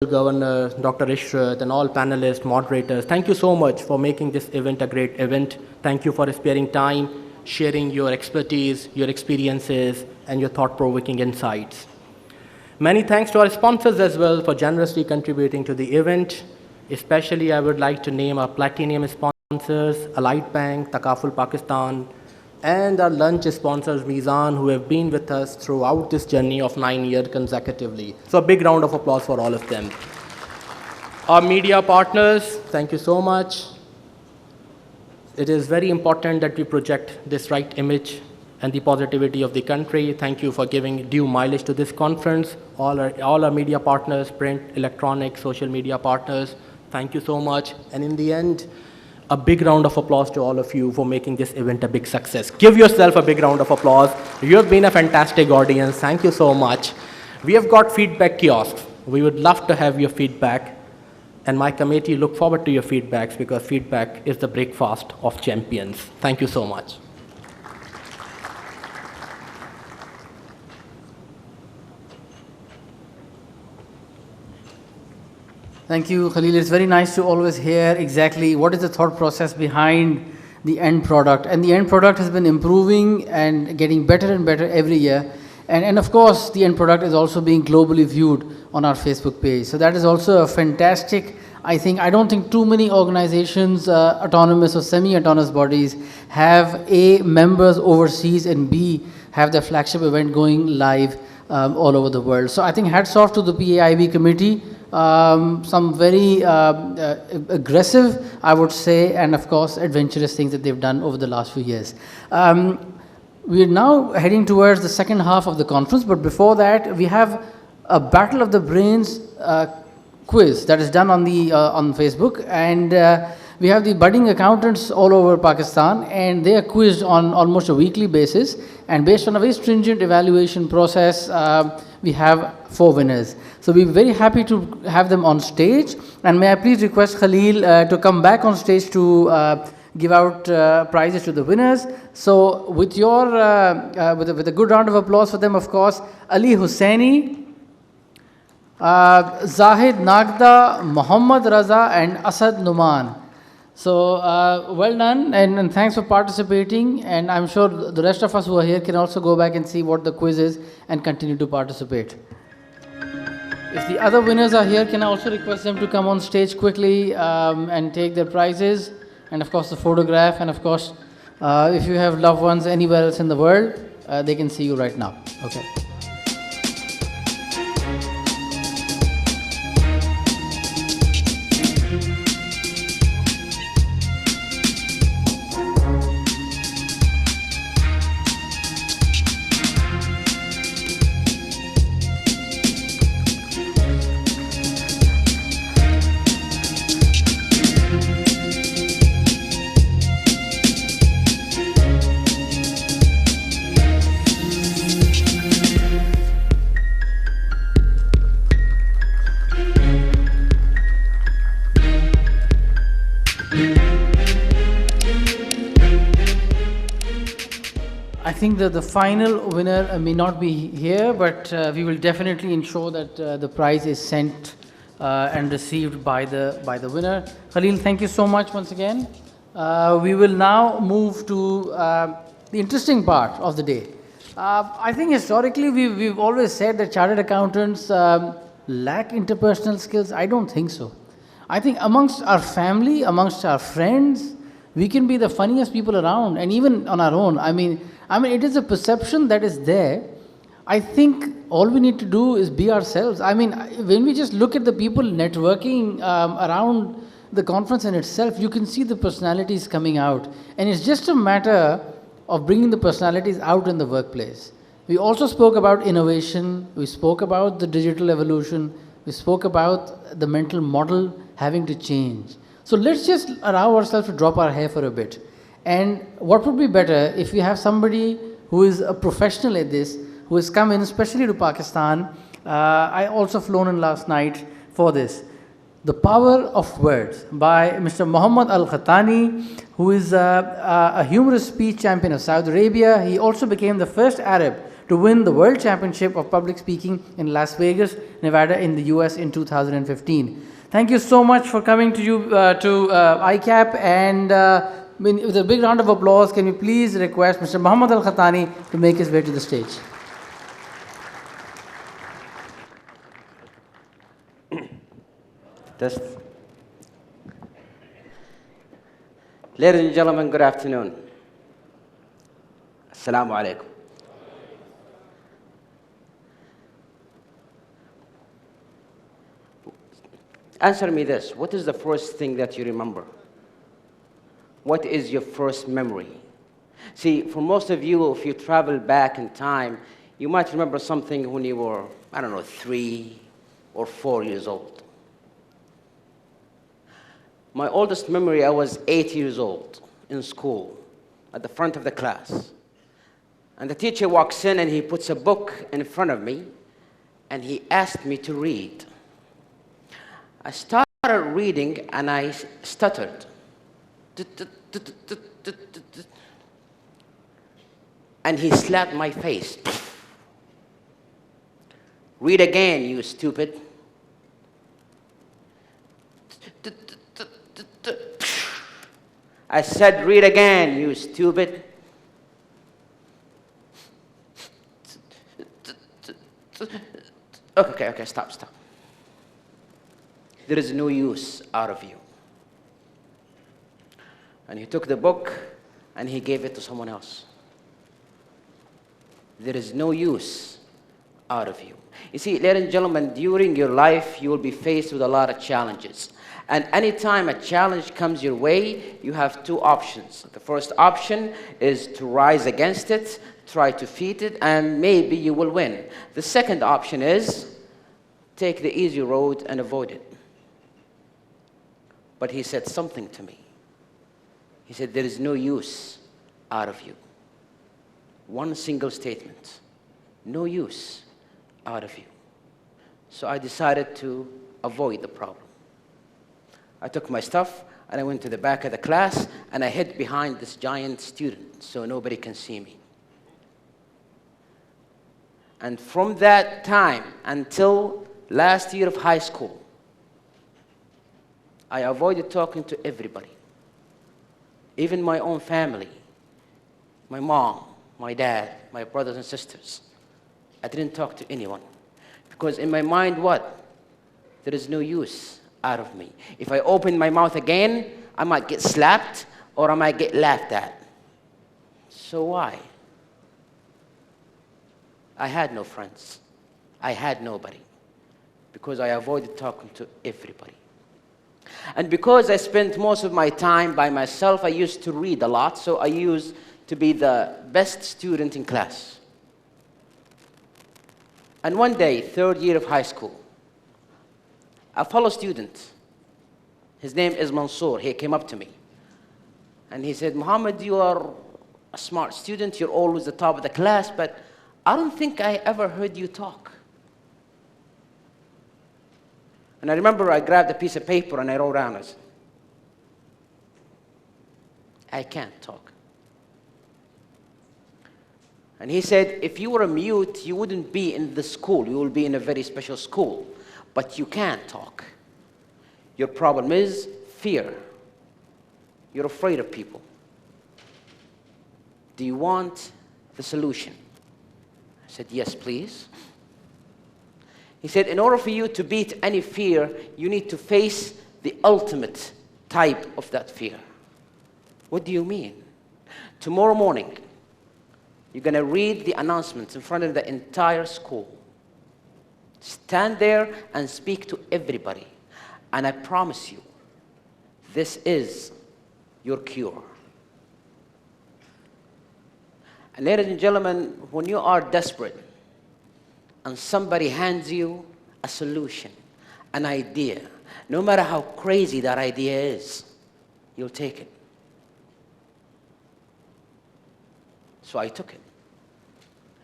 Governor, Dr. Ishrat, and all panelists, moderators, thank you so much for making this event a great event. Thank you for sparing time, sharing your expertise, your experiences, and your thought-provoking insights. Many thanks to our sponsors as well for generously contributing to the event. Especially, I would like to name our platinum sponsors, Allied Bank, Takaful Pakistan, and our lunch sponsors, Mizan, who have been with us throughout this journey of 9 years consecutively. So a big round of applause for all of them. Our media partners, thank you so much. It is very important that we project this right image and the positivity of the country. Thank you for giving due mileage to this conference. All our media partners, print, electronic, social media partners, thank you so much. And in the end, a big round of applause to all of you for making this event a big success. Give yourself a big round of applause. You have been a fantastic audience. Thank you so much. We have got feedback kiosks. We would love to have your feedback. And my committee look forward to your feedbacks because feedback is the breakfast of champions. Thank you so much. Thank you, Khalil. It's very nice to always hear exactly what is the thought process behind the end product. And the end product has been improving and getting better and better every year. And of course, the end product is also being globally viewed on our Facebook page. So that is also a fantastic, I don't think too many organizations, autonomous or semi-autonomous bodies, have A, members overseas, and B, have their flagship event going live all over the world. So I think hats off to the PAIB committee. Some very aggressive, I would say, and of course adventurous things that they've done over the last few years. We are now heading towards the second half of the conference, but before that we have a Battle of the Brains quiz that is done on Facebook, and we have the budding accountants all over Pakistan, and they are quizzed on almost a weekly basis, and based on a very stringent evaluation process, we have 4 winners. So we're very happy to have them on stage, and may I please request Khalil to come back on stage to give out prizes to the winners. So with your with a good round of applause for them, of course, Ali Hussaini, Zahid Nagda, Muhammad Raza, and Asad Numan. So well done, and thanks for participating, and I'm sure the rest of us who are here can also go back and see what the quiz is and continue to participate. If the other winners are here, can I also request them to come on stage quickly and take their prizes, and of course the photograph, and of course if you have loved ones anywhere else in the world, they can see you right now. Okay. I think that the final winner may not be here, but we will definitely ensure that the prize is sent and received by the winner. Khalil, thank you so much once again. We will now move to the interesting part of the day. I think historically we've always said that chartered accountants lack interpersonal skills. I don't think so. I think amongst our family, amongst our friends, we can be the funniest people around, and even on our own. I mean, it is a perception that is there. I think all we need to do is be ourselves. I mean, when we just look at the people networking around the conference in itself, you can see the personalities coming out. And it's just a matter of bringing the personalities out in the workplace. We also spoke about innovation. We spoke about the digital evolution. We spoke about the mental model having to change. So let's just allow ourselves to drop our hair for a bit. And what would be better if we have somebody who is a professional at this, who has come in especially to Pakistan. I also flown in last night for this. The Power of Words by Mr. Muhammad Al-Khatani, who is a humorous speech champion of Saudi Arabia. He also became the first Arab to win the World Championship of Public Speaking in Las Vegas, Nevada in the US in 2015. Thank you so much for coming to ICAP, and with a big round of applause, can we please request Mr. Muhammad Al-Khatani to make his way to the stage. Test. Ladies and gentlemen, good afternoon. Assalamu alaikum. Answer me this. What is the first thing that you remember? What is your first memory? See, for most of you, if you travel back in time, you might remember something when you were, I don't know, 3 or 4 years old. My oldest memory, I was 8 years old in school, at the front of the class. And the teacher walks in and he puts a book in front of me and he asked me to read. I started reading and I stuttered. And he slapped my face. Read again, you stupid. I said, read again, you stupid. Okay, stop. There is no use out of you. And he took the book and he gave it to someone else. There is no use out of you. You see, ladies and gentlemen, during your life, you will be faced with a lot of challenges. And anytime a challenge comes your way, you have 2 options. The first option is to rise against it, try to defeat it, and maybe you will win. The second option is take the easy road and avoid it. But he said something to me. He said, there is no use out of you. One single statement. No use out of you. So I decided to avoid the problem. I took my stuff and I went to the back of the class and I hid behind this giant student so nobody can see me. And from that time until last year of high school, I avoided talking to everybody, even my own family, my mom, my dad, my brothers and sisters. I didn't talk to anyone because in my mind, what? There is no use out of me. If I open my mouth again, I might get slapped or I might get laughed at. So why? I had no friends. I had nobody because I avoided talking to everybody. And because I spent most of my time by myself, I used to read a lot, so I used to be the best student in class. And one day, 3rd year of high school, a fellow student, his name is Mansour, he came up to me. And he said, Muhammad, you are a smart student, you're always the top of the class, but I don't think I ever heard you talk. And I remember I grabbed a piece of paper and I wrote down this. I can't talk. And he said, if you were a mute, you wouldn't be in the school. You will be in a very special school. But you can't talk. Your problem is fear. You're afraid of people. Do you want the solution? I said, yes, please. He said, in order for you to beat any fear, you need to face the ultimate type of that fear. What do you mean? Tomorrow morning, you're going to read the announcements in front of the entire school. Stand there and speak to everybody. And I promise you, this is your cure. And ladies and gentlemen, when you are desperate and somebody hands you a solution, an idea, no matter how crazy that idea is, you'll take it. So I took it.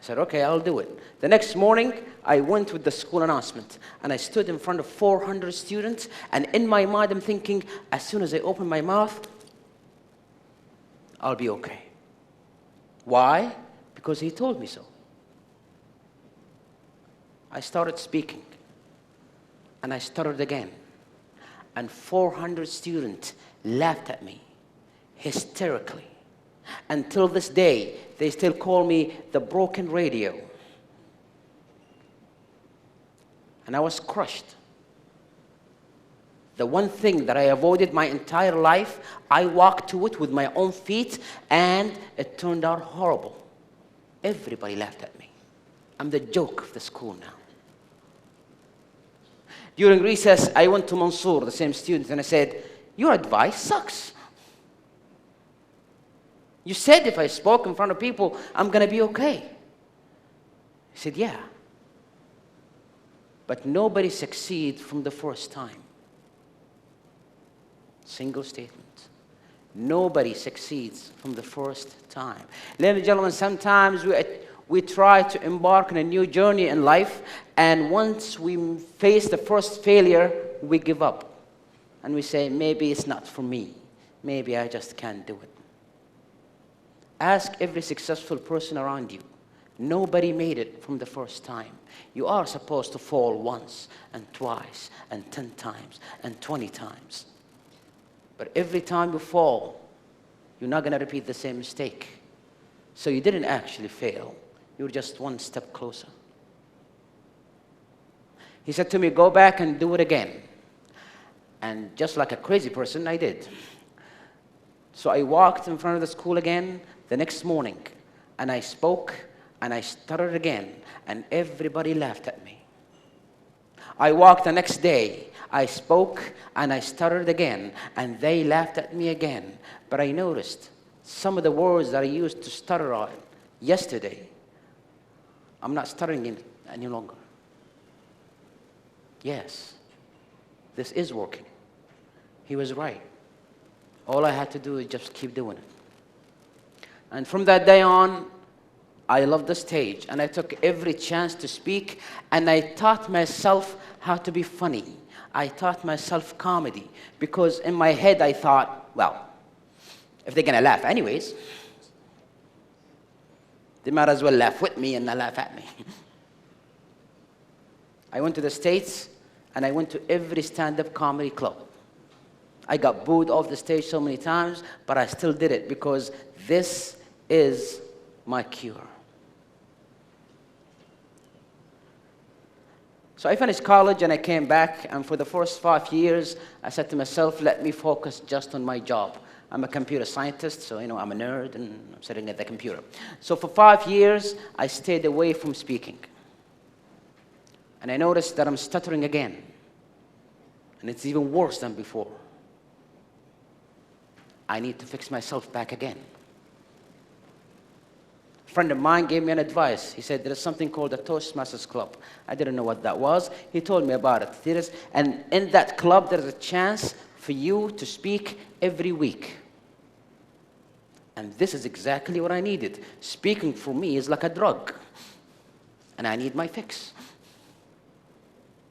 I said, okay, I'll do it. The next morning, I went with the school announcement, and I stood in front of 400 students, and in my mind, I'm thinking, as soon as I open my mouth, I'll be okay. Why? Because he told me so. I started speaking, and I stuttered again. And 400 students laughed at me hysterically. Until this day, they still call me the broken radio. And I was crushed. The one thing that I avoided my entire life, I walked to it with my own feet, and it turned out horrible. Everybody laughed at me. I'm the joke of the school now. During recess, I went to Mansour, the same student, and I said, your advice sucks. You said if I spoke in front of people, I'm going to be okay. He said, yeah. But nobody succeeds from the first time. Single statement. Nobody succeeds from the first time. Ladies and gentlemen, sometimes we try to embark on a new journey in life, and once we face the first failure, we give up. And we say, maybe it's not for me. Maybe I just can't do it. Ask every successful person around you. Nobody made it from the first time. You are supposed to fall once, and twice, and 10 times, and 20 times. But every time you fall, you're not going to repeat the same mistake. So you didn't actually fail. You were just one step closer. He said to me, go back and do it again. And just like a crazy person, I did. So I walked in front of the school again the next morning, and I spoke, and I stuttered again, and everybody laughed at me. I walked the next day, I spoke, and I stuttered again, and they laughed at me again. But I noticed some of the words that I used to stutter on yesterday, I'm not stuttering in any longer. Yes, this is working. He was right. All I had to do is just keep doing it. And from that day on, I loved the stage, and I took every chance to speak, and I taught myself how to be funny. I taught myself comedy, because in my head I thought, well, if they're going to laugh anyways, they might as well laugh with me and not laugh at me. I went to the States, and I went to every stand-up comedy club. I got booed off the stage so many times, but I still did it, because this is my cure. So I finished college, and I came back, and for the first 5 years, I said to myself, let me focus just on my job. I'm a computer scientist, so I'm a nerd, and I'm sitting at the computer. So for 5 years, I stayed away from speaking. And I noticed that I'm stuttering again. And it's even worse than before. I need to fix myself back again. A friend of mine gave me an advice. He said, there's something called the Toastmasters Club. I didn't know what that was. He told me about it. And in that club, there's a chance for you to speak every week. And this is exactly what I needed. Speaking for me is like a drug. And I need my fix.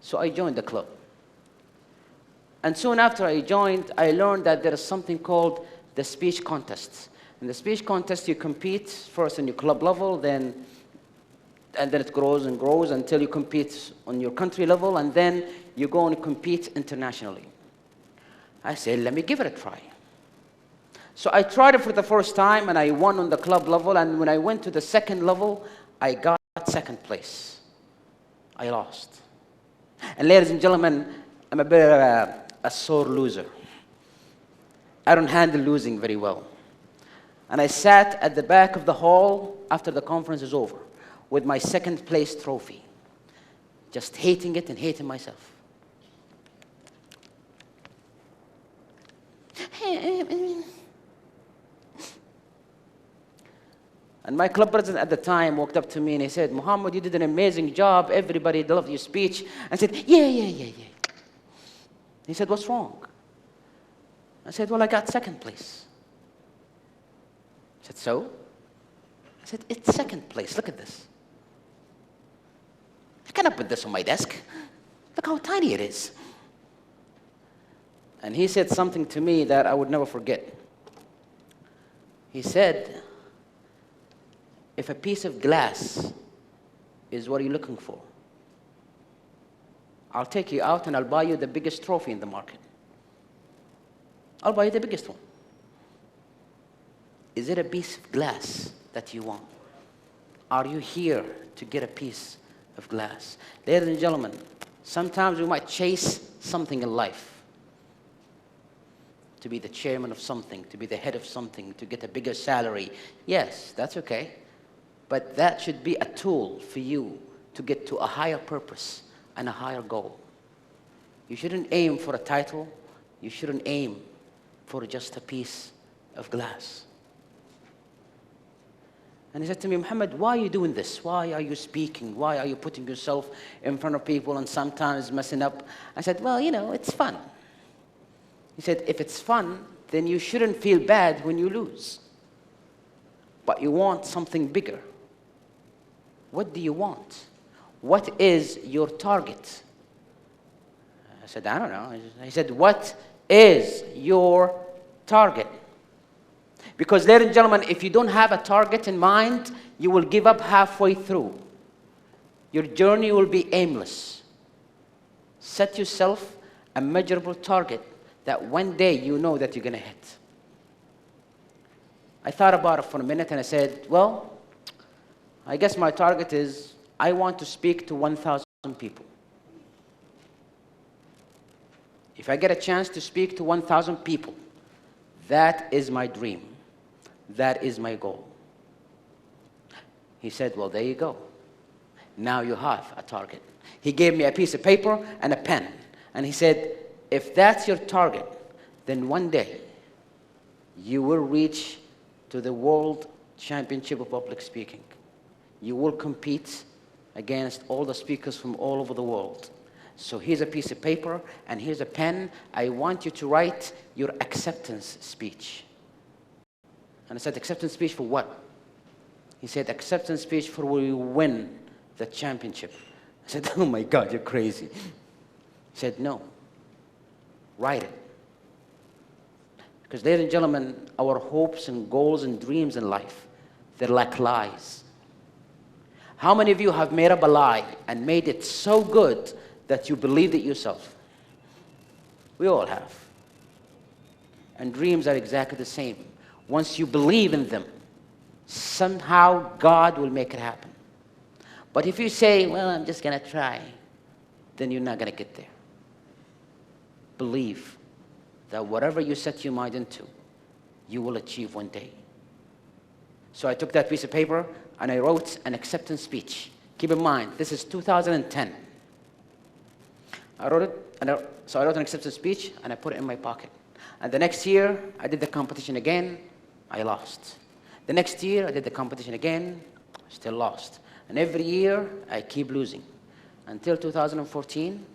So I joined the club. And soon after I joined, I learned that there is something called the speech contests. In the speech contest, you compete first on your club level, and then it grows and grows until you compete on your country level, and then you go and compete internationally. I said, let me give it a try. So I tried it for the first time, and I won on the club level, and when I went to the second level, I got second place. I lost. And ladies and gentlemen, I'm a bit of a sore loser. I don't handle losing very well. And I sat at the back of the hall after the conference is over with my second place trophy, just hating it and hating myself. And my club president at the time walked up to me and he said, Muhammad, you did an amazing job. Everybody loved your speech. I said, yeah. He said, what's wrong? I said, well, I got second place. He said, so? I said, it's second place. Look at this. I cannot put this on my desk. Look how tiny it is. And he said something to me that I would never forget. He said, if a piece of glass is what you're looking for, I'll take you out and I'll buy you the biggest trophy in the market. I'll buy you the biggest one. Is it a piece of glass that you want? Are you here to get a piece of glass? Ladies and gentlemen, sometimes we might chase something in life. To be the chairman of something, to be the head of something, to get a bigger salary. Yes, that's okay. But that should be a tool for you to get to a higher purpose and a higher goal. You shouldn't aim for a title. You shouldn't aim for just a piece of glass. And he said to me, Muhammad, why are you doing this? Why are you speaking? Why are you putting yourself in front of people and sometimes messing up? I said, well, you know, it's fun. He said, if it's fun, then you shouldn't feel bad when you lose. But you want something bigger. What do you want? What is your target? I said, I don't know. He said, what is your target? Because, ladies and gentlemen, if you don't have a target in mind, you will give up halfway through. Your journey will be aimless. Set yourself a measurable target that one day you know that you're going to hit. I thought about it for a minute and I said, well, I guess my target is I want to speak to 1,000 people. If I get a chance to speak to 1,000 people, that is my dream. That is my goal. He said, well, there you go. Now you have a target. He gave me a piece of paper and a pen. And he said, if that's your target, then one day you will reach to the World Championship of Public Speaking. You will compete against all the speakers from all over the world. So here's a piece of paper and here's a pen. I want you to write your acceptance speech. And I said, acceptance speech for what? He said, acceptance speech for when you win the championship. I said, oh my God, you're crazy. He said, no, write it. Because, ladies and gentlemen, our hopes and goals and dreams in life, they're like lies. How many of you have made up a lie and made it so good that you believed it yourself? We all have. And dreams are exactly the same. Once you believe in them, somehow God will make it happen. But if you say, well, I'm just going to try, then you're not going to get there. Believe that whatever you set your mind into, you will achieve one day. So I took that piece of paper and I wrote an acceptance speech. Keep in mind, this is 2010. I wrote it, so I wrote an acceptance speech and I put it in my pocket. And the next year, I did the competition again, I lost. The next year, I did the competition again, still lost. And every year, I keep losing. Until 2014,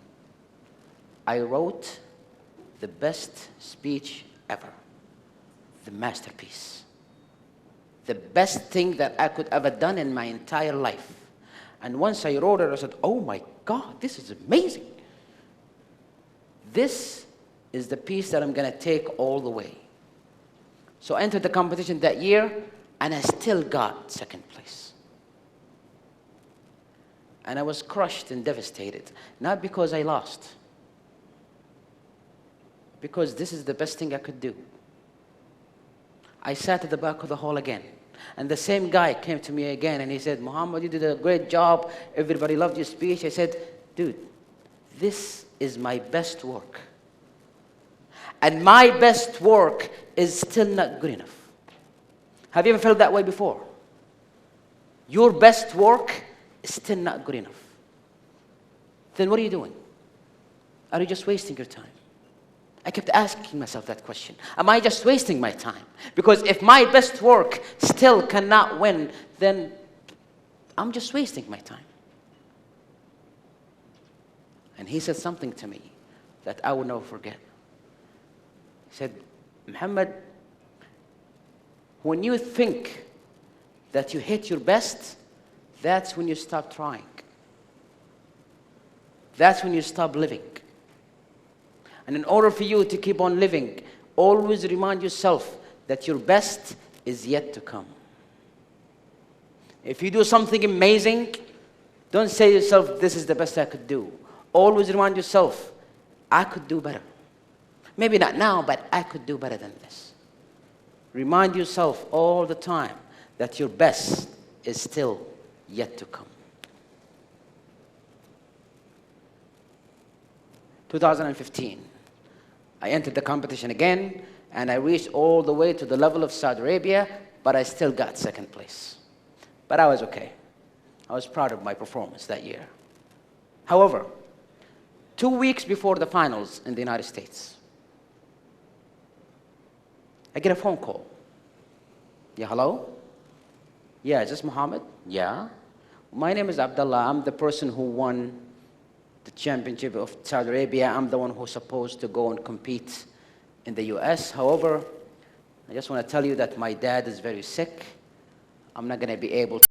I wrote the best speech ever, the masterpiece. The best thing that I could ever done in my entire life. And once I wrote it, I said, oh my God, this is amazing. This is the piece that I'm going to take all the way. So I entered the competition that year, and I still got second place. And I was crushed and devastated, not because I lost, because this is the best thing I could do. I sat at the back of the hall again, and the same guy came to me again, and he said, Muhammad, you did a great job. Everybody loved your speech. I said, dude, this is my best work. And my best work is still not good enough. Have you ever felt that way before? Your best work is still not good enough. Then what are you doing? Are you just wasting your time? I kept asking myself that question. Am I just wasting my time? Because if my best work still cannot win, then I'm just wasting my time. And he said something to me that I will never forget. He said, Muhammad, when you think that you hit your best, that's when you stop trying. That's when you stop living. And in order for you to keep on living, always remind yourself that your best is yet to come. If you do something amazing, don't say to yourself, this is the best I could do. always remind yourself, I could do better. Maybe not now, but I could do better than this. Remind yourself all the time that your best is still yet to come. 2015, I entered the competition again, and I reached all the way to the level of Saudi Arabia, but I still got second place. But I was okay. I was proud of my performance that year. However, 2 weeks before the finals in the United States, I get a phone call. Yeah, hello? Yeah, is this Mohammed? Yeah. My name is Abdullah. I'm the person who won the championship of Saudi Arabia. I'm the one who's supposed to go and compete in the US. However, I just want to tell you that my dad is very sick. I'm not going to be able to